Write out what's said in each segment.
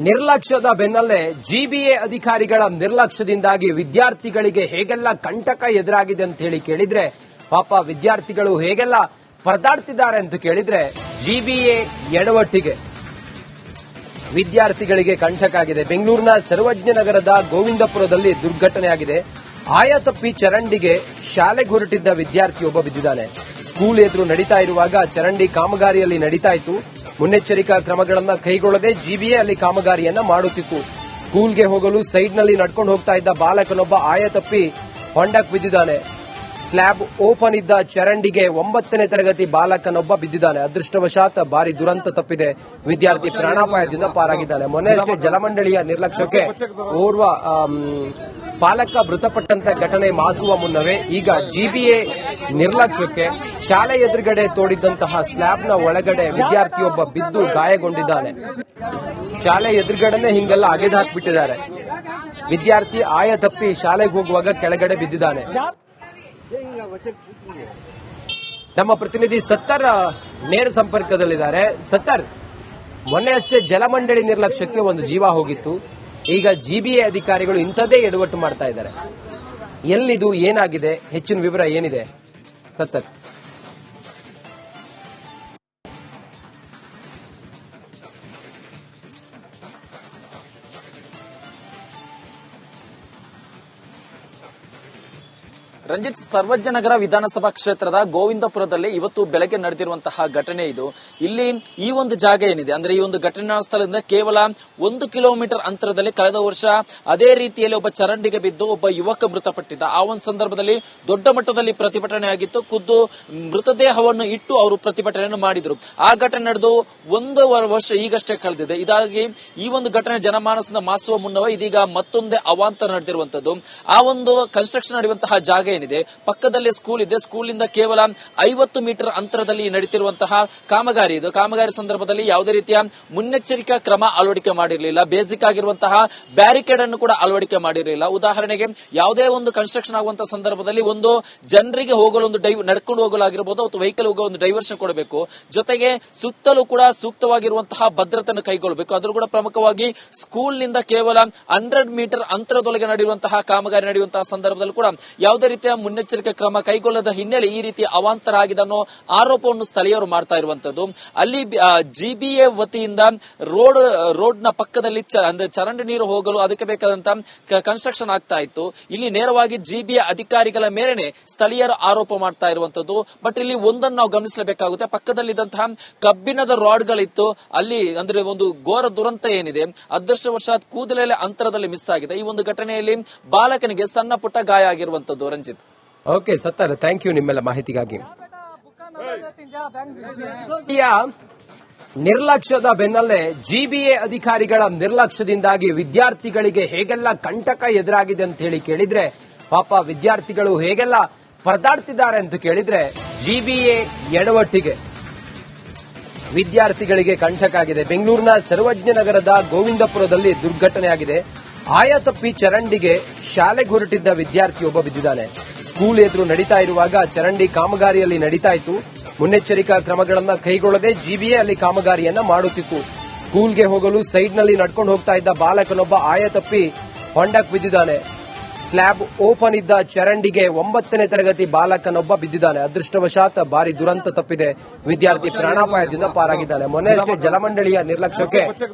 ನಿರ್ಲಕ್ಷ್ಯದ ಬೆನ್ನಲ್ಲೇ ಜಿಬಿಎ ಅಧಿಕಾರಿಗಳ ನಿರ್ಲಕ್ಷ್ಯದಿಂದಾಗಿ ವಿದ್ಯಾರ್ಥಿಗಳಿಗೆ ಹೇಗೆಲ್ಲ ಕಂಟಕ ಎದುರಾಗಿದೆ ಅಂತ ಹೇಳಿ ಕೇಳಿದ್ರೆ, ಪಾಪ ವಿದ್ಯಾರ್ಥಿಗಳು ಹೇಗೆಲ್ಲ ಪರದಾಡ್ತಿದ್ದಾರೆ ಅಂತ ಕೇಳಿದ್ರೆ, ಜಿಬಿಎ ಎಡವಟ್ಟಿಗೆ ವಿದ್ಯಾರ್ಥಿಗಳಿಗೆ ಕಂಟಕ ಆಗಿದೆ. ಬೆಂಗಳೂರಿನ ಸರ್ವಜ್ಞ ನಗರದ ಗೋವಿಂದಪುರದಲ್ಲಿ ದುರ್ಘಟನೆಯಾಗಿದೆ. ಆಯತಪ್ಪಿ ಚರಂಡಿಗೆ ಶಾಲೆಗೆ ಹೊರಟಿದ್ದ ವಿದ್ಯಾರ್ಥಿಯೊಬ್ಬ ಬಿದ್ದಿದ್ದಾನೆ. ಸ್ಕೂಲ್ ಎದುರು ನಡೀತಾ ಇರುವಾಗ ಚರಂಡಿ ಕಾಮಗಾರಿಯಲ್ಲಿ ನಡೀತಾ ಇತ್ತು. ಮುನ್ನೆಚ್ಚರಿಕಾ ಕ್ರಮಗಳನ್ನು ಕೈಗೊಳ್ಳದೆ ಜಿಬಿಎ ಅಲ್ಲಿ ಕಾಮಗಾರಿಯನ್ನ ಮಾಡುತ್ತಿತ್ತು. ಸ್ಕೂಲ್ಗೆ ಹೋಗಲು ಸೈಡ್ನಲ್ಲಿ ನಡ್ಕೊಂಡು ಹೋಗ್ತಾ ಇದ್ದ ಬಾಲಕನೊಬ್ಬ ಆಯತಪ್ಪಿ ಹೊಂಡಕ್ಕೆ ಬಿದ್ದಿದ್ದಾನೆ. ಸ್ಲ್ಯಾಬ್ ಓಪನ್ ಇದ್ದ ಚರಂಡಿಗೆ 9ನೇ ತರಗತಿ ಬಾಲಕನೊಬ್ಬ ಬಿದ್ದಿದ್ದಾನೆ. ಅದೃಷ್ಟವಶಾತ್ ಭಾರಿ ದುರಂತ ತಪ್ಪಿದೆ. ವಿದ್ಯಾರ್ಥಿ ಪ್ರಾಣಾಪಾಯದಿಂದ ಪಾರಾಗಿದ್ದಾನೆ. ಮೊನ್ನೆಯಷ್ಟೇ ಜಲಮಂಡಳಿಯ ನಿರ್ಲಕ್ಷ್ಯಕ್ಕೆ ಓರ್ವ ಪಾಲಕ ಮೃತಪಟ್ಟಂತ ಘಟನೆ ಮಾಸುವ ಮುನ್ನವೇ ಈಗ ಜಿಬಿಎ ನಿರ್ಲಕ್ಷ್ಯಕ್ಕೆ ಶಾಲೆ ಎದುರುಗಡೆ ತೋಡಿದ್ದಂತಹ ಸ್ಲ್ಯಾಬ್ನ ಒಳಗಡೆ ವಿದ್ಯಾರ್ಥಿಯೊಬ್ಬ ಬಿದ್ದು ಗಾಯಗೊಂಡಿದ್ದಾನೆ. ಶಾಲೆ ಎದುರುಗಡೆನೆ ಹಿಂಗೆಲ್ಲ ಅಗೆದು ಹಾಕಿಬಿಟ್ಟಿದ್ದಾರೆ. ವಿದ್ಯಾರ್ಥಿ ಆಯ ತಪ್ಪಿ ಶಾಲೆಗೆ ಹೋಗುವಾಗ ಕೆಳಗಡೆ ಬಿದ್ದಿದ್ದಾನೆ. ನಮ್ಮ ಪ್ರತಿನಿಧಿ ಸತ್ತರ್ ನೇರ ಸಂಪರ್ಕದಲ್ಲಿದ್ದಾರೆ. ಸತ್ತರ್, ಮೊನ್ನೆಯಷ್ಟೇ ಜಲಮಂಡಳಿ ನಿರ್ಲಕ್ಷ್ಯಕ್ಕೆ ಒಂದು ಜೀವ ಹೋಗಿತ್ತು. ಈಗ ಜಿಬಿಎ ಅಧಿಕಾರಿಗಳು ಇಂಥದ್ದೇ ಎಡವಟ್ಟು ಮಾಡ್ತಾ ಇದ್ದಾರೆ. ಎಲ್ಲಿದು, ಏನಾಗಿದೆ, ಹೆಚ್ಚಿನ ವಿವರ ಏನಿದೆ ಸತ್ತರ್? ರಂಜಿತ್, ಸರ್ವಜ್ಞ ನಗರ ವಿಧಾನಸಭಾ ಕ್ಷೇತ್ರದ ಗೋವಿಂದಪುರದಲ್ಲಿ ಇವತ್ತು ಬೆಳಗ್ಗೆ ನಡೆದಿರುವಂತಹ ಘಟನೆ ಇದು. ಇಲ್ಲಿ ಈ ಒಂದು ಜಾಗ ಏನಿದೆ ಅಂದ್ರೆ ಈ ಒಂದು ಘಟನಾ ಸ್ಥಳದಿಂದ ಕೇವಲ 1 ಕಿಲೋಮೀಟರ್ ಅಂತರದಲ್ಲಿ ಕಳೆದ ವರ್ಷ ಅದೇ ರೀತಿಯಲ್ಲಿ ಒಬ್ಬ ಚರಂಡಿಗೆ ಬಿದ್ದು ಒಬ್ಬ ಯುವಕ ಮೃತಪಟ್ಟಿದ್ದ. ಆ ಒಂದು ಸಂದರ್ಭದಲ್ಲಿ ದೊಡ್ಡ ಮಟ್ಟದಲ್ಲಿ ಪ್ರತಿಭಟನೆ ಆಗಿತ್ತು. ಖುದ್ದು ಮೃತದೇಹವನ್ನು ಇಟ್ಟು ಅವರು ಪ್ರತಿಭಟನೆಯನ್ನು ಮಾಡಿದ್ರು. ಆ ಘಟನೆ ನಡೆದು 1 ವರ್ಷ ಈಗಷ್ಟೇ ಕಳೆದಿದೆ. ಇದಾಗಿ ಈ ಒಂದು ಘಟನೆ ಜನಮಾನಸದಿಂದ ಮಾಸುವ ಮುನ್ನವೇ ಇದೀಗ ಮತ್ತೊಂದೇ ಅವಾಂತರ ನಡೆದಿರುವಂತದ್ದು. ಆ ಒಂದು ಕನ್ಸ್ಟ್ರಕ್ಷನ್ ನಡೆಯುವಂತಹ ಜಾಗ ಏನಿದೆ, ಪಕ್ಕದಲ್ಲಿ ಸ್ಕೂಲ್ ಇದೆ. ಸ್ಕೂಲಿಂದ ಕೇವಲ 50 ಮೀಟರ್ ಅಂತರದಲ್ಲಿ ನಡೆಯುತ್ತಿರುವಂತಹ ಕಾಮಗಾರಿ ಇದು. ಕಾಮಗಾರಿ ಸಂದರ್ಭದಲ್ಲಿ ಯಾವುದೇ ರೀತಿಯ ಮುನ್ನೆಚ್ಚರಿಕಾ ಕ್ರಮ ಅಳವಡಿಕೆ ಮಾಡಿರಲಿಲ್ಲ. ಬೇಸಿಕ್ ಆಗಿರುವಂತಹ ಬ್ಯಾರಿಕೇಡ್ ಅನ್ನು ಕೂಡ ಅಳವಡಿಕೆ ಮಾಡಿರಲಿಲ್ಲ. ಉದಾಹರಣೆಗೆ ಯಾವುದೇ ಒಂದು ಕನ್ಸ್ಟ್ರಕ್ಷನ್ ಆಗುವಂತಹ ಸಂದರ್ಭದಲ್ಲಿ ಒಂದು ಜನರಿಗೆ ಹೋಗಲು ಒಂದು ನಡ್ಕೊಂಡು ಹೋಗಲಾಗಿರಬಹುದು ಅಥವಾ ವೆಹಿಕಲ್ ಹೋಗೋ ಒಂದು ಡೈವರ್ಷನ್ ಕೊಡಬೇಕು. ಜೊತೆಗೆ ಸುತ್ತಲೂ ಕೂಡ ಸೂಕ್ತವಾಗಿರುವಂತಹ ಭದ್ರತೆಯನ್ನು ಕೈಗೊಳ್ಳಬೇಕು. ಅದರ ಕೂಡ ಪ್ರಮುಖವಾಗಿ ಸ್ಕೂಲ್ನಿಂದ ಕೇವಲ 100 ಮೀಟರ್ ಅಂತರದೊಳಗೆ ನಡೆಯುವಂತಹ ಕಾಮಗಾರಿ ನಡೆಯುವಂತಹ ಸಂದರ್ಭದಲ್ಲಿ ಕೂಡ ಯಾವುದೇ ರೀತಿಯ ಮುನ್ನೆಚ್ಚರಿಕೆ ಕ್ರಮ ಕೈಗೊಳ್ಳದ ಹಿನ್ನೆಲೆ ಈ ರೀತಿ ಅವಾಂತರ ಆಗಿದೆ ಅನ್ನೋ ಆರೋಪವನ್ನು ಸ್ಥಳೀಯರು ಮಾಡ್ತಾ ಇರುವಂತದ್ದು. ಅಲ್ಲಿ ಜಿಬಿಎ ವತಿಯಿಂದ ರೋಡ್ ನ ಪಕ್ಕದಲ್ಲಿ ಅಂದ್ರೆ ಚರಂಡಿ ನೀರು ಹೋಗಲು ಅದಕ್ಕೆ ಬೇಕಾದಂತಹ ಕನ್ಸ್ಟ್ರಕ್ಷನ್ ಆಗ್ತಾ ಇತ್ತು. ಇಲ್ಲಿ ನೇರವಾಗಿ ಜಿಬಿಎ ಅಧಿಕಾರಿಗಳ ಮೇರೆನೆ ಸ್ಥಳೀಯರು ಆರೋಪ ಮಾಡ್ತಾ ಇರುವಂತದ್ದು. ಬಟ್ ಇಲ್ಲಿ ಒಂದನ್ನು ನಾವು ಗಮನಿಸಲೇಬೇಕಾಗುತ್ತೆ. ಪಕ್ಕದಲ್ಲಿದ್ದಂತಹ ಕಬ್ಬಿಣದ ರಾಡ್ಗಳಿತ್ತು. ಅಲ್ಲಿ ಅಂದ್ರೆ ಒಂದು ಘೋರ ದುರಂತ ಏನಿದೆ, ಅದೃಷ್ಟವಶಾತ್ ಕೂದಲೇ ಅಂತರದಲ್ಲಿ ಮಿಸ್ ಆಗಿದೆ. ಈ ಒಂದು ಘಟನೆಯಲ್ಲಿ ಬಾಲಕನಿಗೆ ಸಣ್ಣ ಪುಟ್ಟ ಗಾಯ ಆಗಿರುವಂತದ್ದು. ರಂಜಿತ್, ಓಕೆ ಸತ್ತರ್, ಥ್ಯಾಂಕ್ ಯು ನಿಮ್ಮೆಲ್ಲ ಮಾಹಿತಿಗಾಗಿ. ನಿರ್ಲಕ್ಷ್ಯದ ಬೆನ್ನಲ್ಲೇ ಜಿಬಿಎ ಅಧಿಕಾರಿಗಳ ನಿರ್ಲಕ್ಷ್ಯದಿಂದಾಗಿ ವಿದ್ಯಾರ್ಥಿಗಳಿಗೆ ಹೇಗೆಲ್ಲ ಕಂಟಕ ಎದುರಾಗಿದೆ ಅಂತ ಹೇಳಿ ಕೇಳಿದ್ರೆ, ಪಾಪ ವಿದ್ಯಾರ್ಥಿಗಳು ಹೇಗೆಲ್ಲ ಪರದಾಡ್ತಿದ್ದಾರೆ ಅಂತ ಕೇಳಿದ್ರೆ, ಜಿಬಿಎ ಎಡವಟ್ಟಿಗೆ ವಿದ್ಯಾರ್ಥಿಗಳಿಗೆ ಕಂಟಕ ಆಗಿದೆ. ಬೆಂಗಳೂರಿನ ಸರ್ವಜ್ಞ ನಗರದ ಗೋವಿಂದಪುರದಲ್ಲಿ ದುರ್ಘಟನೆಯಾಗಿದೆ. ಆಯತಪ್ಪಿ ಚರಂಡಿಗೆ ಶಾಲೆಗೆ ಹೊರಟಿದ್ದ ವಿದ್ಯಾರ್ಥಿಯೊಬ್ಬ ಬಿದ್ದಿದ್ದಾನೆ. ಸ್ಕೂಲ್ ಎದುರು ನಡೀತಾ ಇರುವಾಗ ಚರಂಡಿ ಕಾಮಗಾರಿಯಲ್ಲಿ ನಡೀತಾ ಇತ್ತು. ಮುನ್ನೆಚ್ಚರಿಕಾ ಕ್ರಮಗಳನ್ನು ಕೈಗೊಳ್ಳದೆ ಜಿಬಿಎ ಅಲ್ಲಿ ಕಾಮಗಾರಿಯನ್ನ ಮಾಡುತ್ತಿತ್ತು. ಸ್ಕೂಲ್ಗೆ ಹೋಗಲು ಸೈಡ್ನಲ್ಲಿ ನಡ್ಕೊಂಡು ಹೋಗ್ತಾ ಇದ್ದ ಬಾಲಕನೊಬ್ಬ ಆಯತಪ್ಪಿ ಹೊಂಡಕ್ಕೆ ಬಿದ್ದಿದ್ದಾನೆ. ಸ್ಲ್ಯಾಬ್ ಓಪನ್ ಇದ್ದ ಚರಂಡಿಗೆ 9ನೇ ತರಗತಿ ಬಾಲಕನೊಬ್ಬ ಬಿದ್ದಿದ್ದಾನೆ. ಅದೃಷ್ಟವಶಾತ್ ಭಾರಿ ದುರಂತ ತಪ್ಪಿದೆ. ವಿದ್ಯಾರ್ಥಿ ಪ್ರಾಣಾಪಾಯದಿಂದ ಪಾರಾಗಿದ್ದಾನೆ. ಮೊನ್ನೆಯಷ್ಟೇ ಜಲಮಂಡಳಿಯ ನಿರ್ಲಕ್ಷ್ಯಕ್ಕೆ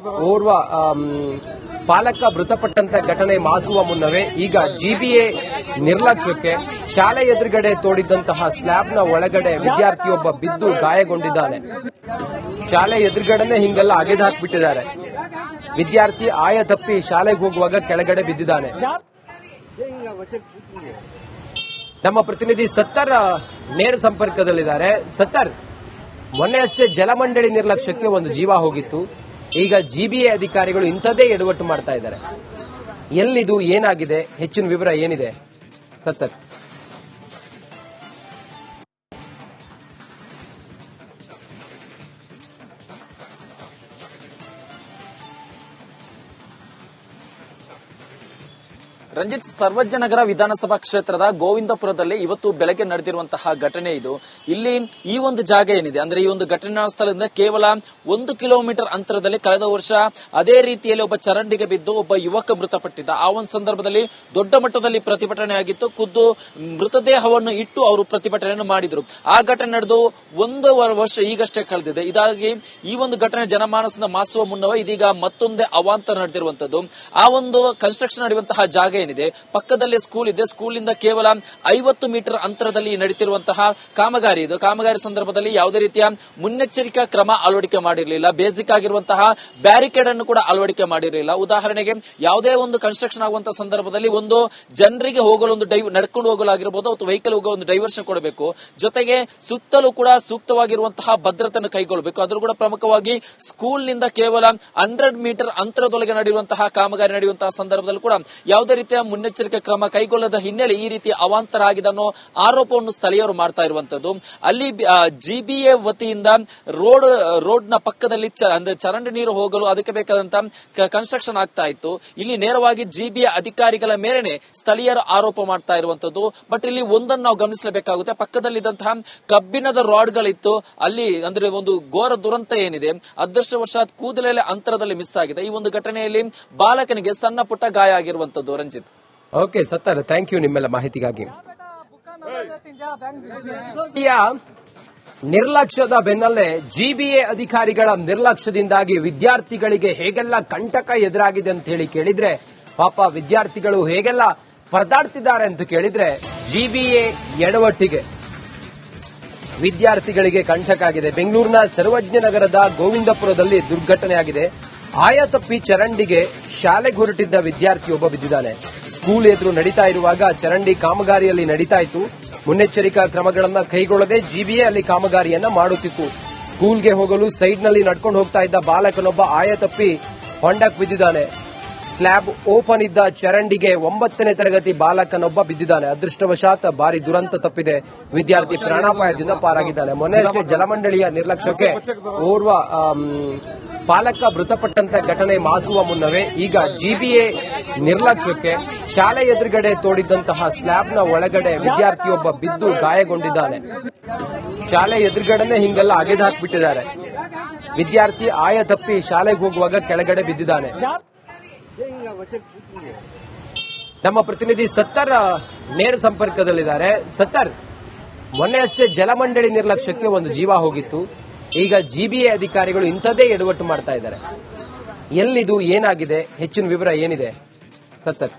ಓರ್ವ ಪಾಲಕ ಮೃತಪಟ್ಟಂತ ಘಟನೆ ಮಾಸುವ ಮುನ್ನವೇ ಈಗ ಜಿಬಿಎ ನಿರ್ಲಕ್ಷ್ಯಕ್ಕೆ ಶಾಲೆ ಎದುರುಗಡೆ ತೋಡಿದ್ದಂತಹ ಸ್ಲ್ಯಾಬ್ನ ಒಳಗಡೆ ವಿದ್ಯಾರ್ಥಿಯೊಬ್ಬ ಬಿದ್ದು ಗಾಯಗೊಂಡಿದ್ದಾನೆ. ಶಾಲೆ ಎದುರುಗಡೆನೆ ಹಿಂಗೆಲ್ಲ ಅಗೆದು ಹಾಕಿಬಿಟ್ಟಿದ್ದಾರೆ. ವಿದ್ಯಾರ್ಥಿ ಆಯ ತಪ್ಪಿ ಶಾಲೆಗೆ ಹೋಗುವಾಗ ಕೆಳಗಡೆ ಬಿದ್ದಿದ್ದಾನೆ. ನಮ್ಮ ಪ್ರತಿನಿಧಿ ಸತ್ತರ್ ನೇರ ಸಂಪರ್ಕದಲ್ಲಿದ್ದಾರೆ. ಸತ್ತರ್, ಮೊನ್ನೆಯಷ್ಟೇ ಜಲಮಂಡಳಿ ನಿರ್ಲಕ್ಷ್ಯಕ್ಕೆ ಒಂದು ಜೀವ ಹೋಗಿತ್ತು. ಈಗ ಜಿಬಿಎ ಅಧಿಕಾರಿಗಳು ಇಂಥದ್ದೇ ಎಡವಟ್ಟು ಮಾಡ್ತಾ ಇದ್ದಾರೆ. ಎಲ್ಲಿದು, ಏನಾಗಿದೆ, ಹೆಚ್ಚಿನ ವಿವರ ಏನಿದೆ ಸತ್ತರ್? ರಂಜಿತ್, ಸರ್ವಜ್ಞನಗರ ವಿಧಾನಸಭಾ ಕ್ಷೇತ್ರದ ಗೋವಿಂದಪುರದಲ್ಲಿ ಇವತ್ತು ಬೆಳಗ್ಗೆ ನಡೆದಿರುವಂತಹ ಘಟನೆ ಇದು. ಇಲ್ಲಿ ಈ ಒಂದು ಜಾಗ ಏನಿದೆ, ಅಂದ್ರೆ ಈ ಒಂದು ಘಟನಾ ಸ್ಥಳದಿಂದ ಕೇವಲ 1 ಕಿಲೋಮೀಟರ್ ಅಂತರದಲ್ಲಿ ಕಳೆದ ವರ್ಷ ಅದೇ ರೀತಿಯಲ್ಲಿ ಒಬ್ಬ ಚರಂಡಿಗೆ ಬಿದ್ದು ಒಬ್ಬ ಯುವಕ ಮೃತಪಟ್ಟಿದ್ದ. ಆ ಒಂದು ಸಂದರ್ಭದಲ್ಲಿ ದೊಡ್ಡ ಮಟ್ಟದಲ್ಲಿ ಪ್ರತಿಭಟನೆ ಆಗಿತ್ತು. ಖುದ್ದು ಮೃತದೇಹವನ್ನು ಇಟ್ಟು ಅವರು ಪ್ರತಿಭಟನೆಯನ್ನು ಮಾಡಿದ್ರು. ಆ ಘಟನೆ ನಡೆದು 1 ವರ್ಷ ಈಗಷ್ಟೇ ಕಳೆದಿದೆ. ಇದಾಗಿ ಈ ಒಂದು ಘಟನೆ ಜನಮಾನಸದ ಮಾಸುವ ಮುನ್ನವೇ ಇದೀಗ ಮತ್ತೊಂದೇ ಅವಾಂತರ ನಡೆದಿರುವಂತದ್ದು. ಆ ಒಂದು ಕನ್ಸ್ಟ್ರಕ್ಷನ್ ನಡೆಯುವಂತಹ ಜಾಗ ಏನಿದೆ, ಪಕ್ಕದಲ್ಲಿ ಸ್ಕೂಲ್ ಇದೆ. ಸ್ಕೂಲಿಂದ ಕೇವಲ 50 ಮೀಟರ್ ಅಂತರದಲ್ಲಿ ನಡೆಯುತ್ತಿರುವಂತಹ ಕಾಮಗಾರಿ ಇದು. ಕಾಮಗಾರಿ ಸಂದರ್ಭದಲ್ಲಿ ಯಾವುದೇ ರೀತಿಯ ಮುನ್ನೆಚ್ಚರಿಕಾ ಕ್ರಮ ಅಳವಡಿಕೆ ಮಾಡಿರಲಿಲ್ಲ. ಬೇಸಿಕ್ ಆಗಿರುವಂತಹ ಬ್ಯಾರಿಕೇಡ್ ಅನ್ನು ಕೂಡ ಅಳವಡಿಕೆ ಮಾಡಿರಲಿಲ್ಲ. ಉದಾಹರಣೆಗೆ ಯಾವುದೇ ಒಂದು ಕನ್ಸ್ಟ್ರಕ್ಷನ್ ಆಗುವಂತಹ ಸಂದರ್ಭದಲ್ಲಿ ಒಂದು ಜನರಿಗೆ ಹೋಗಲು ಒಂದು ನಡ್ಕೊಂಡು ಹೋಗಲಾಗಿರಬಹುದು ಅಥವಾ ವೆಹಿಕಲ್ ಹೋಗೋ ಒಂದು ಡೈವರ್ಷನ್ ಕೊಡಬೇಕು. ಜೊತೆಗೆ ಸುತ್ತಲೂ ಕೂಡ ಸೂಕ್ತವಾಗಿರುವಂತಹ ಭದ್ರತೆಯನ್ನು ಕೈಗೊಳ್ಳಬೇಕು. ಅದರ ಕೂಡ ಪ್ರಮುಖವಾಗಿ ಸ್ಕೂಲ್ನಿಂದ ಕೇವಲ 100 ಮೀಟರ್ ಅಂತರದೊಳಗೆ ನಡೆಯುವಂತಹ ಕಾಮಗಾರಿ ನಡೆಯುವಂತಹ ಸಂದರ್ಭದಲ್ಲಿ ಕೂಡ ಯಾವುದೇ ರೀತಿಯ ಮುನ್ನೆಚ್ಚರಿಕೆ ಕ್ರಮ ಕೈಗೊಳ್ಳದ ಹಿನ್ನೆಲೆ ಈ ರೀತಿ ಅವಾಂತರ ಆಗಿದೆ ಅನ್ನೋ ಆರೋಪವನ್ನು ಸ್ಥಳೀಯರು ಮಾಡ್ತಾ ಇರುವಂತದ್ದು. ಅಲ್ಲಿ ಜಿಬಿಎ ವತಿಯಿಂದ ರೋಡ್ ನ ಪಕ್ಕದಲ್ಲಿ ಅಂದ್ರೆ ಚರಂಡಿ ನೀರು ಹೋಗಲು ಅದಕ್ಕೆ ಬೇಕಾದಂತಹ ಕನ್ಸ್ಟ್ರಕ್ಷನ್ ಆಗ್ತಾ ಇತ್ತು. ಇಲ್ಲಿ ನೇರವಾಗಿ ಜಿಬಿಎ ಅಧಿಕಾರಿಗಳ ಮೇರೆನೆ ಸ್ಥಳೀಯರು ಆರೋಪ ಮಾಡ್ತಾ ಇರುವಂತದ್ದು. ಬಟ್ ಇಲ್ಲಿ ಒಂದನ್ನು ನಾವು ಗಮನಿಸಬೇಕಾಗುತ್ತೆ. ಪಕ್ಕದಲ್ಲಿದ್ದಂತಹ ಕಬ್ಬಿಣದ ರಾಡ್ಗಳಿತ್ತು. ಅಲ್ಲಿ ಅಂದ್ರೆ ಒಂದು ಘೋರ ದುರಂತ ಏನಿದೆ, ಅದೃಷ್ಟವಶಾತ್ ಕೂದಲೇ ಅಂತರದಲ್ಲಿ ಮಿಸ್ ಆಗಿದೆ. ಈ ಒಂದು ಘಟನೆಯಲ್ಲಿ ಬಾಲಕನಿಗೆ ಸಣ್ಣ ಪುಟ್ಟ ಗಾಯ ಆಗಿರುವಂತದ್ದು. ರಂಜಿತ್, ಓಕೆ ಸತ್ತರ್, ಥ್ಯಾಂಕ್ ಯು ನಿಮ್ಮೆಲ್ಲ ಮಾಹಿತಿಗಾಗಿ. ನಿರ್ಲಕ್ಷ್ಯದ ಬೆನ್ನಲ್ಲೇ ಜಿಬಿಎ ಅಧಿಕಾರಿಗಳ ನಿರ್ಲಕ್ಷ್ಯದಿಂದಾಗಿ ವಿದ್ಯಾರ್ಥಿಗಳಿಗೆ ಹೇಗೆಲ್ಲ ಕಂಟಕ ಎದುರಾಗಿದೆ ಅಂತ ಹೇಳಿ ಕೇಳಿದ್ರೆ, ಪಾಪ ವಿದ್ಯಾರ್ಥಿಗಳು ಹೇಗೆಲ್ಲ ಪರದಾಡ್ತಿದ್ದಾರೆ ಅಂತ ಕೇಳಿದ್ರೆ, ಜಿಬಿಎ ಎಡವಟ್ಟಿಗೆ ವಿದ್ಯಾರ್ಥಿಗಳಿಗೆ ಕಂಟಕ ಆಗಿದೆ. ಬೆಂಗಳೂರಿನ ಸರ್ವಜ್ಞನಗರದ ಗೋವಿಂದಪುರದಲ್ಲಿ ದುರ್ಘಟನೆಯಾಗಿದೆ. ಆಯತಪ್ಪಿ ಚರಂಡಿಗೆ ಶಾಲೆಗೆ ಹೊರಟಿದ್ದ ವಿದ್ಯಾರ್ಥಿಯೊಬ್ಬ ಬಿದ್ದಿದ್ದಾನೆ. ಸ್ಕೂಲ್ ಎದುರು ನಡೀತಾ ಇರುವಾಗ ಚರಂಡಿ ಕಾಮಗಾರಿಯಲ್ಲಿ ನಡೀತಾ ಇತ್ತು. ಮುನ್ನೆಚ್ಚರಿಕಾ ಕ್ರಮಗಳನ್ನ ಕೈಗೊಳ್ಳದೆ ಜಿಬಿಎ ಅಲ್ಲಿ ಕಾಮಗಾರಿಯನ್ನ ಮಾಡುತ್ತಿತ್ತು. ಸ್ಕೂಲ್ಗೆ ಹೋಗಲು ಸೈಡ್ನಲ್ಲಿ ನಡ್ಕೊಂಡು ಹೋಗ್ತಾ ಇದ್ದ ಬಾಲಕನೊಬ್ಬ ಆಯತಪ್ಪಿ ಹೊಂಡಕ್ಕೆ ಬಿದ್ದಿದ್ದಾನೆ. ಸ್ಲ್ಯಾಬ್ ಓಪನ್ ಇದ್ದ ಚರಂಡಿಗೆ 9ನೇ ತರಗತಿ ಬಾಲಕನೊಬ್ಬ ಬಿದ್ದಿದ್ದಾನೆ. ಅದೃಷ್ಟವಶಾತ್ ಭಾರಿ ದುರಂತ ತಪ್ಪಿದೆ. ವಿದ್ಯಾರ್ಥಿ ಪ್ರಾಣಾಪಾಯದಿಂದ ಪಾರಾಗಿದ್ದಾನೆ. ಮೊನ್ನೆಯಷ್ಟೇ ಜಲಮಂಡಳಿಯ ನಿರ್ಲಕ್ಷ್ಯಕ್ಕೆ ಓರ್ವ ಬಾಲಕ ಮೃತಪಟ್ಟಂತ ಘಟನೆ ಮಾಸುವ ಮುನ್ನವೇ ಈಗ ಜಿಬಿಎ ನಿರ್ಲಕ್ಷ್ಯಕ್ಕೆ ಶಾಲೆ ಎದುರುಗಡೆ ತೋಡಿದ್ದಂತಹ ಸ್ಲ್ಯಾಬ್ನ ಒಳಗಡೆ ವಿದ್ಯಾರ್ಥಿಯೊಬ್ಬ ಬಿದ್ದು ಗಾಯಗೊಂಡಿದ್ದಾನೆ. ಶಾಲೆ ಎದುರುಗಡೆನೆ ಹಿಂಗೆಲ್ಲ ಅಗೆದು ಹಾಕಿಬಿಟ್ಟಿದ್ದಾರೆ. ವಿದ್ಯಾರ್ಥಿ ಆಯ ತಪ್ಪಿ ಶಾಲೆಗೆ ಹೋಗುವಾಗ ಕೆಳಗಡೆ ಬಿದ್ದಿದ್ದಾನೆ. ನಮ್ಮ ಪ್ರತಿನಿಧಿ ಸತ್ತರ್ ನೇರ ಸಂಪರ್ಕದಲ್ಲಿದ್ದಾರೆ. ಸತ್ತರ್, ಮೊನ್ನೆ ಅಷ್ಟೇ ಜಲಮಂಡಳಿ ನಿರ್ಲಕ್ಷ್ಯಕ್ಕೆ ಒಂದು ಜೀವ ಹೋಗಿತ್ತು. ಈಗ ಜಿಬಿಎ ಅಧಿಕಾರಿಗಳು ಇಂಥದ್ದೇ ಎಡವಟ್ಟು ಮಾಡ್ತಾ ಇದ್ದಾರೆ. ಎಲ್ಲಿದು, ಏನಾಗಿದೆ, ಹೆಚ್ಚಿನ ವಿವರ ಏನಿದೆ ಸತ್ತರ್?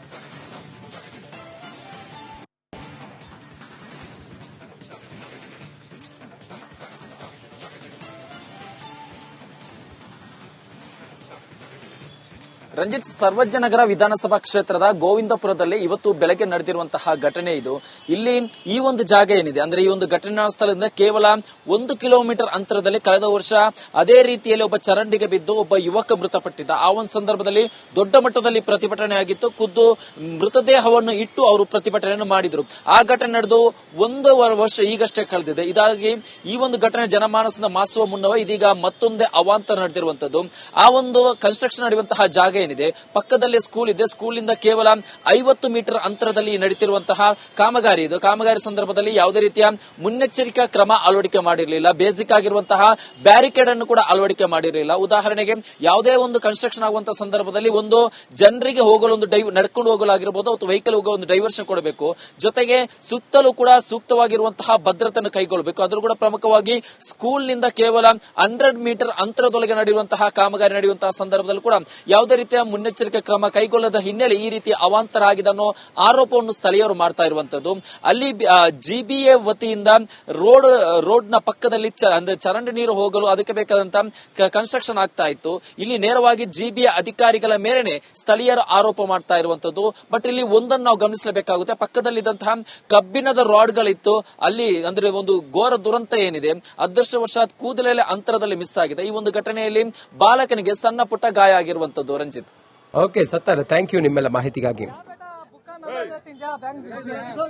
ರಂಜಿತ್, ಸರ್ವಜ್ಞನಗರ ವಿಧಾನಸಭಾ ಕ್ಷೇತ್ರದ ಗೋವಿಂದಪುರದಲ್ಲಿ ಇವತ್ತು ಬೆಳಗ್ಗೆ ನಡೆದಿರುವಂತಹ ಘಟನೆ ಇದು. ಇಲ್ಲಿ ಈ ಒಂದು ಜಾಗ ಏನಿದೆ, ಅಂದ್ರೆ ಈ ಒಂದು ಘಟನಾ ಸ್ಥಳದಿಂದ ಕೇವಲ 1 ಕಿಲೋಮೀಟರ್ ಅಂತರದಲ್ಲಿ ಕಳೆದ ವರ್ಷ ಅದೇ ರೀತಿಯಲ್ಲಿ ಒಬ್ಬ ಚರಂಡಿಗೆ ಬಿದ್ದು ಒಬ್ಬ ಯುವಕ ಮೃತಪಟ್ಟಿದ್ದ. ಆ ಒಂದು ಸಂದರ್ಭದಲ್ಲಿ ದೊಡ್ಡ ಮಟ್ಟದಲ್ಲಿ ಪ್ರತಿಭಟನೆ ಆಗಿತ್ತು. ಖುದ್ದು ಮೃತದೇಹವನ್ನು ಇಟ್ಟು ಅವರು ಪ್ರತಿಭಟನೆಯನ್ನು ಮಾಡಿದ್ರು. ಆ ಘಟನೆ ನಡೆದು 1 ವರ್ಷ ಈಗಷ್ಟೇ ಕಳೆದಿದೆ. ಇದಾಗಿ ಈ ಒಂದು ಘಟನೆ ಜನಮಾನಸದ ಮಾಸುವ ಮುನ್ನವೇ ಇದೀಗ ಮತ್ತೊಂದೇ ಅವಾಂತರ ನಡೆದಿರುವಂತದ್ದು. ಆ ಒಂದು ಕನ್ಸ್ಟ್ರಕ್ಷನ್ ನಡೆಯುವಂತಹ ಜಾಗ ಏನಿದೆ, ಪಕ್ಕದಲ್ಲಿ ಸ್ಕೂಲ್ ಇದೆ. ಸ್ಕೂಲಿಂದ ಕೇವಲ 50 ಮೀಟರ್ ಅಂತರದಲ್ಲಿ ನಡೆಯುತ್ತಿರುವಂತಹ ಕಾಮಗಾರಿ ಇದು. ಕಾಮಗಾರಿ ಸಂದರ್ಭದಲ್ಲಿ ಯಾವುದೇ ರೀತಿಯ ಮುನ್ನೆಚ್ಚರಿಕಾ ಕ್ರಮ ಅಳವಡಿಕೆ ಮಾಡಿರಲಿಲ್ಲ. ಬೇಸಿಕ್ ಆಗಿರುವಂತಹ ಬ್ಯಾರಿಕೇಡ್ ಅನ್ನು ಕೂಡ ಅಳವಡಿಕೆ ಮಾಡಿರಲಿಲ್ಲ. ಉದಾಹರಣೆಗೆ ಯಾವುದೇ ಒಂದು ಕನ್ಸ್ಟ್ರಕ್ಷನ್ ಆಗುವಂತಹ ಸಂದರ್ಭದಲ್ಲಿ ಒಂದು ಜನರಿಗೆ ಹೋಗಲು ಒಂದು ನಡ್ಕೊಂಡು ಹೋಗಲಾಗಿರಬಹುದು ಅಥವಾ ವೆಹಿಕಲ್ ಹೋಗೋ ಒಂದು ಡೈವರ್ಷನ್ ಕೊಡಬೇಕು. ಜೊತೆಗೆ ಸುತ್ತಲೂ ಕೂಡ ಸೂಕ್ತವಾಗಿರುವಂತಹ ಭದ್ರತೆಯನ್ನು ಕೈಗೊಳ್ಳಬೇಕು. ಅದರ ಕೂಡ ಪ್ರಮುಖವಾಗಿ ಸ್ಕೂಲ್ನಿಂದ ಕೇವಲ 100 ಮೀಟರ್ ಅಂತರದೊಳಗೆ ನಡೆಯುವಂತಹ ಕಾಮಗಾರಿ ನಡೆಯುವಂತಹ ಸಂದರ್ಭದಲ್ಲಿ ಕೂಡ ಯಾವುದೇ ರೀತಿಯ ಮುನ್ನೆಚ್ಚರಿಕೆ ಕ್ರಮ ಕೈಗೊಳ್ಳದ ಹಿನ್ನೆಲೆ ಈ ರೀತಿ ಅವಾಂತರ ಆಗಿದೆ ಅನ್ನೋ ಆರೋಪವನ್ನು ಸ್ಥಳೀಯರು ಮಾಡ್ತಾ ಇರುವಂತದ್ದು. ಅಲ್ಲಿ ಜಿಬಿಎ ವತಿಯಿಂದ ರೋಡ್ ನ ಪಕ್ಕದಲ್ಲಿ ಅಂದ್ರೆ ಚರಂಡಿ ನೀರು ಹೋಗಲು ಅದಕ್ಕೆ ಬೇಕಾದಂತಹ ಕನ್ಸ್ಟ್ರಕ್ಷನ್ ಆಗ್ತಾ ಇತ್ತು. ಇಲ್ಲಿ ನೇರವಾಗಿ ಜಿಬಿಎ ಅಧಿಕಾರಿಗಳ ಮೇರೆನೆ ಸ್ಥಳೀಯರು ಆರೋಪ ಮಾಡ್ತಾ ಇರುವಂತದ್ದು. ಬಟ್ ಇಲ್ಲಿ ಒಂದನ್ನು ನಾವು ಗಮನಿಸಬೇಕಾಗುತ್ತೆ. ಪಕ್ಕದಲ್ಲಿದ್ದಂತಹ ಕಬ್ಬಿಣದ ರಾಡ್ಗಳಿತ್ತು. ಅಲ್ಲಿ ಅಂದ್ರೆ ಒಂದು ಘೋರ ದುರಂತ ಏನಿದೆ, ಅದೃಷ್ಟವಶಾತ್ ಕೂದಲೇ ಅಂತರದಲ್ಲಿ ಮಿಸ್ ಆಗಿದೆ. ಈ ಒಂದು ಘಟನೆಯಲ್ಲಿ ಬಾಲಕನಿಗೆ ಸಣ್ಣ ಪುಟ್ಟ ಗಾಯ ಆಗಿರುವಂತದ್ದು. ರಂಜಿತ್, ಓಕೆ ಸತ್ತರ್, ಥ್ಯಾಂಕ್ ಯು ನಿಮ್ಮೆಲ್ಲ ಮಾಹಿತಿಗಾಗಿ.